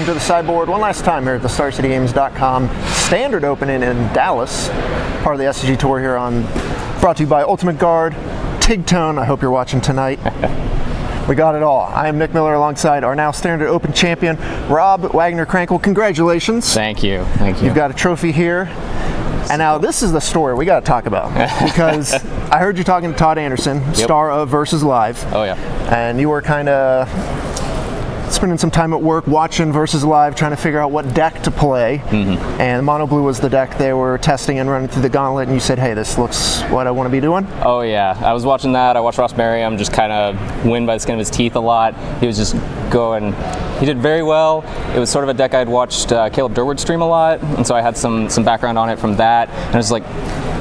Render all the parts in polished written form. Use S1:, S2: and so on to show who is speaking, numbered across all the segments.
S1: to the sideboard one last time here at the StarCityGames.com Standard Opening in Dallas, part of the SCG Tour here brought to you by Ultimate Guard, Tigtone. I hope you're watching tonight. We got it all. I am Nick Miller alongside our now Standard Open champion, Rob Wagner Krankel. Congratulations.
S2: Thank you. Thank you.
S1: You've got a trophy here. And now this is the story we got to talk about, because I heard you talking to Todd Anderson, star of Versus Live.
S2: Oh, yeah.
S1: And you were kind of spending some time at work watching Versus Live, trying to figure out what deck to play. Mm-hmm. And Mono Blue was the deck they were testing and running through the gauntlet, and you said, hey, this looks what I want to be doing.
S2: Oh, yeah. I was watching that. I watched Ross Merriam just kind of win by the skin of his teeth a lot. He was just going. He did very well. It was sort of a deck I'd watched Caleb Durwood stream a lot, and so I had some background on it from that. And I was like,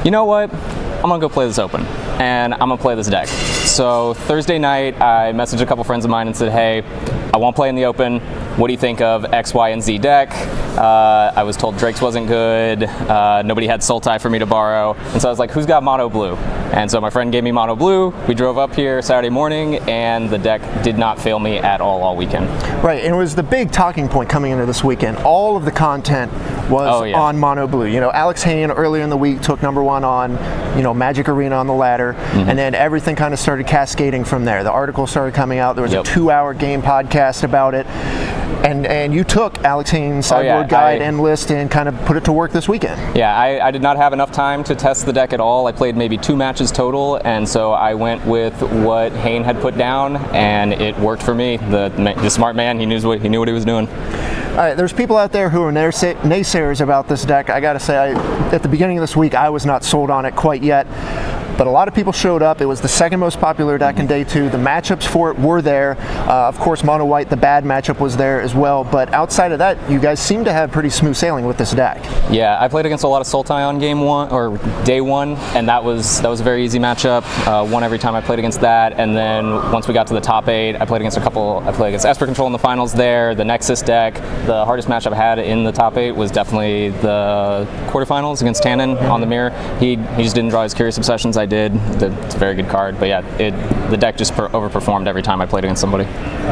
S2: you know what? I'm gonna go play this open, and I'm gonna play this deck. So Thursday night, I messaged a couple friends of mine and said, hey, I won't play in the open. What do you think of X, Y, and Z deck? I was told Drake's wasn't good. Nobody had Sultai for me to borrow. And so I was like, who's got Mono Blue? And so my friend gave me Mono Blue. We drove up here Saturday morning, and the deck did not fail me at all weekend.
S1: Right, and it was the big talking point coming into this weekend. All of the content was on Mono Blue. You know, Alex Hayne earlier in the week took #1 on, Magic Arena on the ladder, and then everything kind of started cascading from there. The article started coming out. There was a 2-hour game podcast about it. And you took Alex Hayne's sideboard guide and list and kind of put it to work this weekend.
S2: Yeah, I did not have enough time to test the deck at all. I played maybe 2 matches total, and so I went with what Hayne had put down, and it worked for me. The smart man, he knew what he was doing.
S1: All right, there's people out there who are naysayers about this deck. I gotta say, at the beginning of this week, I was not sold on it quite yet. But a lot of people showed up. It was the second most popular deck in day 2. The matchups for it were there. Of course, Mono White, the bad matchup, was there as well. But outside of that, you guys seem to have pretty smooth sailing with this deck. Yeah,
S2: I played against a lot of Sultai on game 1 or day 1, and that was a very easy matchup. Won every time I played against that. And then once we got to the top 8, I played against Esper Control in the finals there. The Nexus deck, the hardest matchup I had in the top 8 was definitely the quarterfinals against Tannen on the mirror. He just didn't draw his Curious Obsessions. I did. It's a very good card, but yeah, the deck just overperformed every time I played against somebody.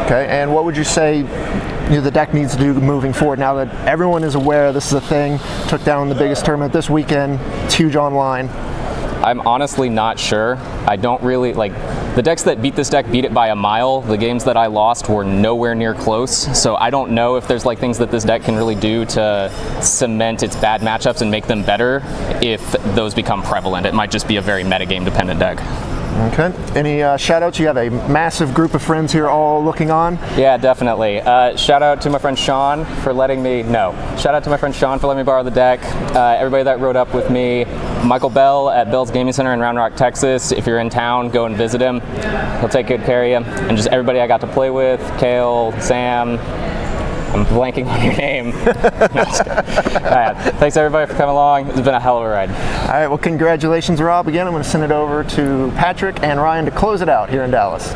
S1: Okay, and what would you say the deck needs to do moving forward now that everyone is aware this is a thing? Took down the biggest tournament this weekend. It's huge online.
S2: I'm honestly not sure. I don't really the decks that beat this deck beat it by a mile. The games that I lost were nowhere near close, so I don't know if there's things that this deck can really do to cement its bad matchups and make them better if those become prevalent. It might just be a very metagame dependent deck.
S1: Okay. Any shout outs? You have a massive group of friends here all looking on.
S2: Yeah, definitely. Shout out to my friend Sean for letting me borrow the deck. Everybody that rode up with me. Michael Bell at Bell's Gaming Center in Round Rock, Texas. If you're in town, go and visit him. He'll take good care of you. And just everybody I got to play with, Kale, Sam. I'm blanking on your name. No, just kidding. All right. Thanks everybody for coming along. It's been a hell of a ride.
S1: All right, well, congratulations, Rob. Again, I'm going to send it over to Patrick and Ryan to close it out here in Dallas.